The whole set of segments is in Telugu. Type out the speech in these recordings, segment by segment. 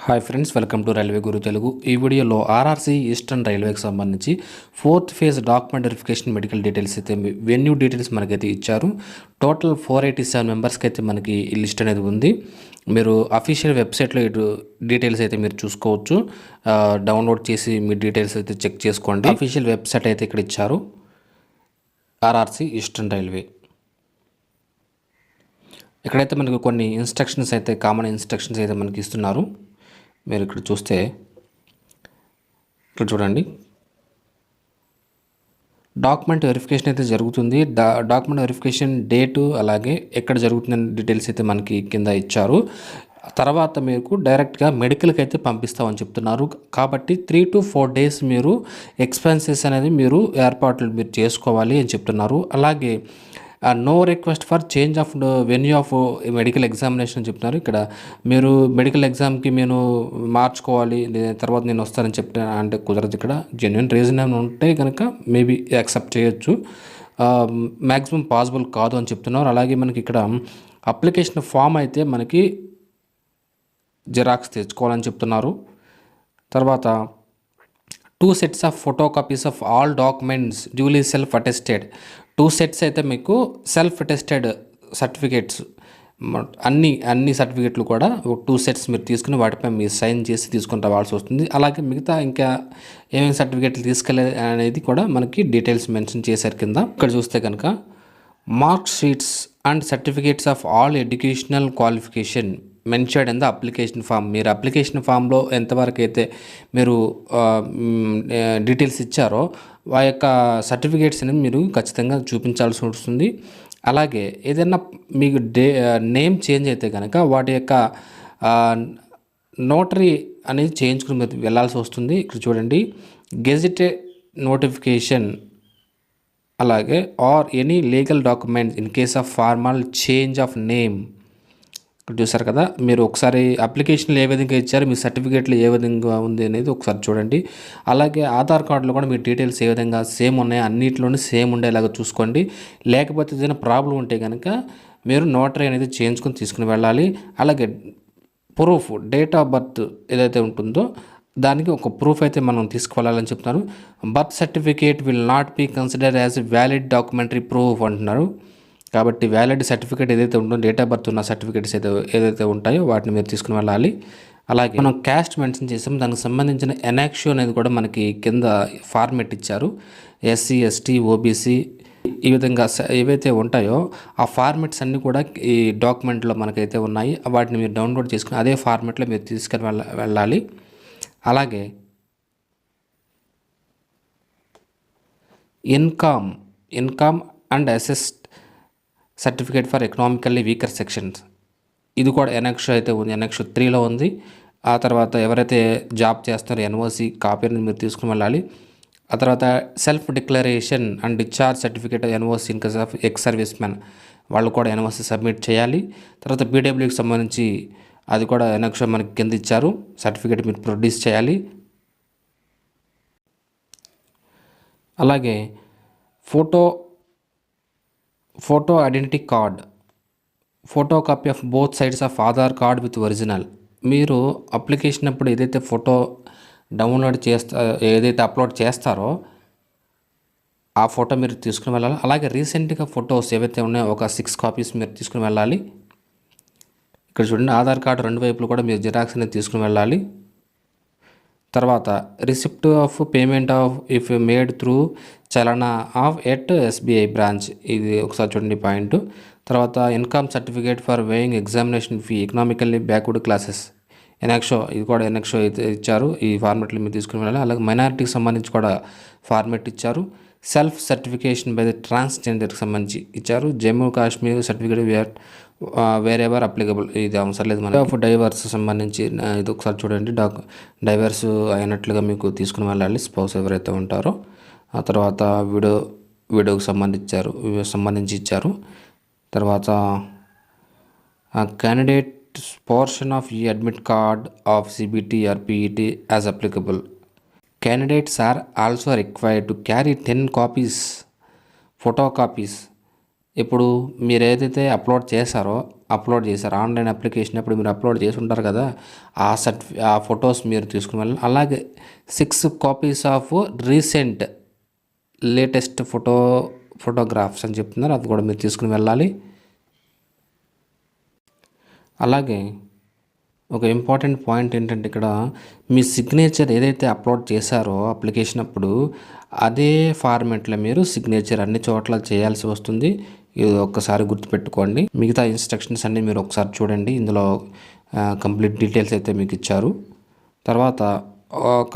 Hi friends, welcome to railway Guru Telugu. ఈ వీడియోలో ఆర్ఆర్సీ ఈస్టర్న్ రైల్వేకి సంబంధించి 4th phase document verification medical details అయితే వెన్యూ డీటెయిల్స్ మనకైతే ఇచ్చారు. టోటల్ 487 మెంబర్స్కి అయితే మనకి ఈ లిస్ట్ అనేది ఉంది. మీరు అఫీషియల్ వెబ్సైట్లో ఇటు డీటెయిల్స్ అయితే మీరు చూసుకోవచ్చు. డౌన్లోడ్ చేసి మీ డీటెయిల్స్ అయితే చెక్ చేసుకోండి. అఫీషియల్ వెబ్సైట్ అయితే ఇక్కడ ఇచ్చారు, ఆర్ఆర్సీ ఈస్టర్న్ రైల్వే. ఇక్కడైతే మనకు కొన్ని ఇన్స్ట్రక్షన్స్ అయితే కామన్ ఇన్స్ట్రక్షన్స్ అయితే మనకి ఇస్తున్నారు. మీరు ఇక్కడ చూస్తే ఇక్కడ చూడండి, డాక్యుమెంట్ వెరిఫికేషన్ అయితే జరుగుతుంది. డాక్యుమెంట్ వెరిఫికేషన్ డేటు అలాగే ఎక్కడ జరుగుతుందని డీటెయిల్స్ అయితే మనకి కింద ఇచ్చారు. తర్వాత మీకు డైరెక్ట్గా మెడికల్కి అయితే పంపిస్తామని చెప్తున్నారు. కాబట్టి 3 to 4 days మీరు ఎక్స్పెన్సెస్ అనేది మీరు ఏర్పాట్లు మీరు చేసుకోవాలి అని చెప్తున్నారు. అలాగే no request for change of venue of medical examination అని చెప్తున్నారు. ఇక్కడ మీరు మెడికల్ ఎగ్జామ్కి నేను మార్చుకోవాలి, తర్వాత నేను వస్తానని చెప్తే అంటే కుదరదు. ఇక్కడ జెన్యున్ రీజన్ ఏమైనా ఉంటే కనుక మేబీ యాక్సెప్ట్ చేయొచ్చు, మ్యాక్సిమం పాసిబుల్ కాదు అని చెప్తున్నారు. అలాగే మనకి ఇక్కడ అప్లికేషన్ ఫామ్ అయితే మనకి జిరాక్స్ తెచ్చుకోవాలని చెప్తున్నారు. తర్వాత 2 sets of photo copies of all documents duly self attested. 2 sets అయితే మీకు సెల్ఫ్ అటెస్టెడ్ సర్టిఫికేట్స్, అన్ని సర్టిఫికేట్లు కూడా 2 sets మీరు తీసుకుని వాటిపై మీరు సైన్ చేసి తీసుకుని రావాల్సి వస్తుంది. అలాగే మిగతా ఇంకా ఏమేమి సర్టిఫికేట్లు తీసుకెళ్ళే అనేది కూడా మనకి డీటెయిల్స్ మెన్షన్ చేశారు కింద. ఇక్కడ చూస్తే కనుక mark sheets and certificates of all educational qualification mentioned in the application form. మీరు అప్లికేషన్ ఫామ్లో ఎంతవరకు అయితే మీరు డీటెయిల్స్ ఇచ్చారో ఆ యొక్క సర్టిఫికేట్స్ అనేది మీరు ఖచ్చితంగా చూపించాల్సి వస్తుంది. అలాగే ఏదైనా మీకు నేమ్ చేంజ్ అయితే కనుక వాటి యొక్క నోటరీ అనేది చేయించుకుని మీరు వెళ్ళాల్సి వస్తుంది. ఇక్కడ చూడండి, గెజిటెడ్ నోటిఫికేషన్ అలాగే or any legal documents in case of formal change of name. ఇక్కడ చూసారు కదా, మీరు ఒకసారి అప్లికేషన్లు ఏ విధంగా ఇచ్చారు, మీ సర్టిఫికేట్లు ఏ విధంగా ఉంది అనేది ఒకసారి చూడండి. అలాగే ఆధార్ కార్డులో కూడా మీ డీటెయిల్స్ ఏ విధంగా సేమ్ ఉన్నాయో అన్నింటిలోనే సేమ్ ఉండేలాగా చూసుకోండి. లేకపోతే ఏదైనా ప్రాబ్లం ఉంటే కనుక మీరు నోటరీ అనేది చేయించుకొని తీసుకుని వెళ్ళాలి. అలాగే ప్రూఫ్, డేట్ ఆఫ్ బర్త్ ఏదైతే ఉంటుందో దానికి ఒక ప్రూఫ్ అయితే మనం తీసుకువెళ్ళాలని చెప్తున్నారు. Birth certificate will not be consider as valid documentary proof అంటున్నారు. కాబట్టి వ్యాలిడ్ సర్టిఫికేట్ ఏదైతే ఉంటుందో, డేట్ ఆఫ్ బర్త్ ఉన్న సర్టిఫికేట్స్ ఏదైతే ఉంటాయో వాటిని మీరు తీసుకుని వెళ్ళాలి. అలాగే మనం క్యాస్ట్ మెన్షన్ చేసాం, దానికి సంబంధించిన ఎనాక్షో అనేది కూడా మనకి కింద ఫార్మెట్ ఇచ్చారు. ఎస్సీ, ఎస్టీ, ఓబీసీ ఈ విధంగా ఏవైతే ఉంటాయో ఆ ఫార్మెట్స్ అన్నీ కూడా ఈ డాక్యుమెంట్లో మనకైతే ఉన్నాయి. వాటిని మీరు డౌన్లోడ్ చేసుకుని అదే ఫార్మెట్లో మీరు తీసుకుని వెళ్ళాలి. అలాగే income and asset certificate for economically weaker sections, ఇది కూడా ఎనెక్స్ అయితే ఉంది, ఎనెక్స్ 3లో ఉంది. ఆ తర్వాత ఎవరైతే జాబ్ చేస్తారో ఎన్ఓసి కాపీని మీరు తీసుకుని వెళ్ళాలి. ఆ తర్వాత self declaration and discharge certificate NOC in case of ex service man, వాళ్ళు కూడా ఎన్ఓసి సబ్మిట్ చేయాలి. తర్వాత పీడబ్ల్యూకి సంబంధించి అది కూడా ఎనెక్స్ మనకి కింద ఇచ్చారు, సర్టిఫికేట్ మీరు ప్రొడ్యూస్ చేయాలి. అలాగే photo identity card, photo copy of both sides of Aadhaar card with original. మీరు అప్లికేషన్ అప్పుడు ఏదైతే ఫోటో డౌన్లోడ్ ఏదైతే అప్లోడ్ చేస్తారో ఆ ఫోటో మీరు తీసుకుని వెళ్ళాలి. అలాగే రీసెంట్గా ఫొటోస్ ఏవైతే ఉన్నాయో ఒక 6 కాపీస్ మీరు తీసుకుని వెళ్ళాలి. ఇక్కడ చూడండి, ఆధార్ కార్డు 2 వైపులు కూడా మీరు జిరాక్స్ అనేది తీసుకుని వెళ్ళాలి. తర్వాత receipt of payment of if made through challan of at SBI branch, ఇది ఒకసారి చూడండి పాయింట్. తర్వాత income certificate for waiving examination fee economically backward classes ఎనెక్సో, ఇది కూడా ఎనెక్సో అయితే ఇచ్చారు. ఈ ఫార్మెట్లు మీరు తీసుకుని వెళ్ళాలి. అలాగే మైనారిటీకి సంబంధించి కూడా ఫార్మెట్ ఇచ్చారు. సెల్ఫ్ సర్టిఫికేషన్ బై ద ట్రాన్స్జెండర్కి సంబంధించి ఇచ్చారు. Jammu Kashmir certificate wherever applicable, ఇది అవసరం లేదు. మన ఆఫ్ డైవర్స్ సంబంధించి ఇది ఒకసారి చూడండి, డైవర్స్ అయినట్లుగా మీకు తీసుకుని వెళ్ళాలి స్పౌస్ ఎవరైతే ఉంటారో. ఆ తర్వాత వీడియోకి సంబంధించి ఇచ్చారు. తర్వాత క్యాండిడేట్ పోర్షన్ ఆఫ్ ఈ admit card of CBT or PET as applicable. Candidates are also required to carry 10 copies photo copies. ఇప్పుడు మీరు ఏదైతే అప్లోడ్ చేశారో అప్లోడ్ చేశారు, ఆన్లైన్ అప్లికేషన్ అప్పుడు మీరు అప్లోడ్ చేసి ఉంటారు కదా, ఆ ఫొటోస్ మీరు తీసుకుని వెళ్ళాలి. అలాగే 6 copies of recent latest photographs అని చెప్తున్నారు, అది కూడా మీరు తీసుకుని వెళ్ళాలి. అలాగే ఒక ఇంపార్టెంట్ పాయింట్ ఏంటంటే ఇక్కడ మీ సిగ్నేచర్ ఏదైతే అప్లోడ్ చేశారో అప్లికేషన్ అప్పుడు అదే ఫార్మెట్లో మీరు సిగ్నేచర్ అన్ని చోట్ల చేయాల్సి వస్తుంది. ఇది ఒక్కసారి గుర్తుపెట్టుకోండి. మిగతా ఇన్స్ట్రక్షన్స్ అన్నీ మీరు ఒకసారి చూడండి, ఇందులో కంప్లీట్ డీటెయిల్స్ అయితే మీకు ఇచ్చారు. తర్వాత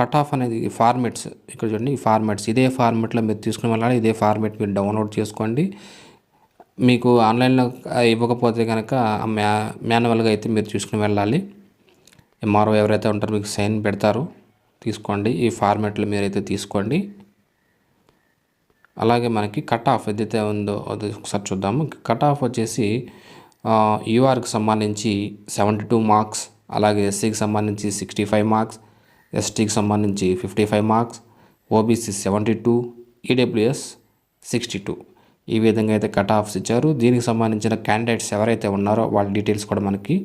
కట్ ఆఫ్ అనేది ఫార్మెట్స్ ఇక్కడ చూడండి, ఈ ఫార్మెట్స్ ఇదే ఫార్మెట్లో మీరు తీసుకుని వెళ్ళాలి. ఇదే ఫార్మెట్ మీరు డౌన్లోడ్ చేసుకోండి. మీకు ఆన్లైన్లో ఇవ్వకపోతే కనుక మాన్యువల్గా అయితే మీరు తీసుకుని వెళ్ళాలి. ఎంఆర్ఓ ఎవరైతే ఉంటారో మీకు సైన్ పెడతారు, తీసుకోండి. ఈ ఫార్మెట్లో మీరైతే తీసుకోండి. అలాగే మనకి కట్ ఆఫ్ ఏదైతే ఉందో అది ఒకసారి చూద్దాము. కట్ ఆఫ్ వచ్చేసి యూఆర్కి సంబంధించి 72 మార్క్స్, అలాగే ఎస్సీకి సంబంధించి 65 మార్క్స్, ఎస్టీకి సంబంధించి 55 మార్క్స్, ఓబీసీ 72, ఈడబ్ల్యూఎస్ 62. ఈ విధంగా అయితే కట్ ఆఫ్స్ ఇచ్చారు. దీనికి సంబంధించిన క్యాండిడేట్స్ ఎవరైతే ఉన్నారో వాళ్ళ డీటెయిల్స్ కూడా మనకి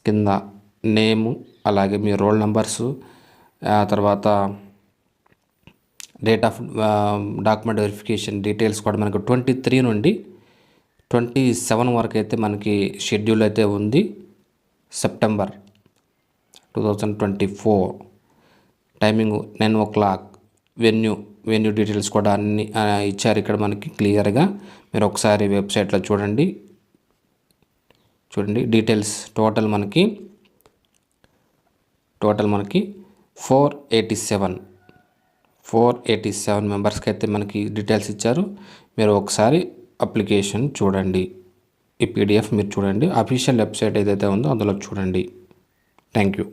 కింద నేము, అలాగే మీ రోల్ నెంబర్సు, తర్వాత date of document verification details కూడా మనకు 23 నుండి 27 వరకు అయితే మనకి షెడ్యూల్ అయితే ఉంది. September 2024 timing 9 o'clock. Venue details కూడా అన్ని ఇచ్చారు ఇక్కడ మనకి క్లియర్గా. మీరు ఒకసారి వెబ్సైట్లో చూడండి డీటెయిల్స్. టోటల్ మనకి 487 మెంబర్స్కి అయితే మనకి డీటెయిల్స్ ఇచ్చారు. మీరు ఒకసారి అప్లికేషన్ చూడండి, ఈ పీడిఎఫ్ మీరు చూడండి, అఫీషియల్ వెబ్సైట్ ఏదైతే ఉందో అందులో చూడండి. Thank you.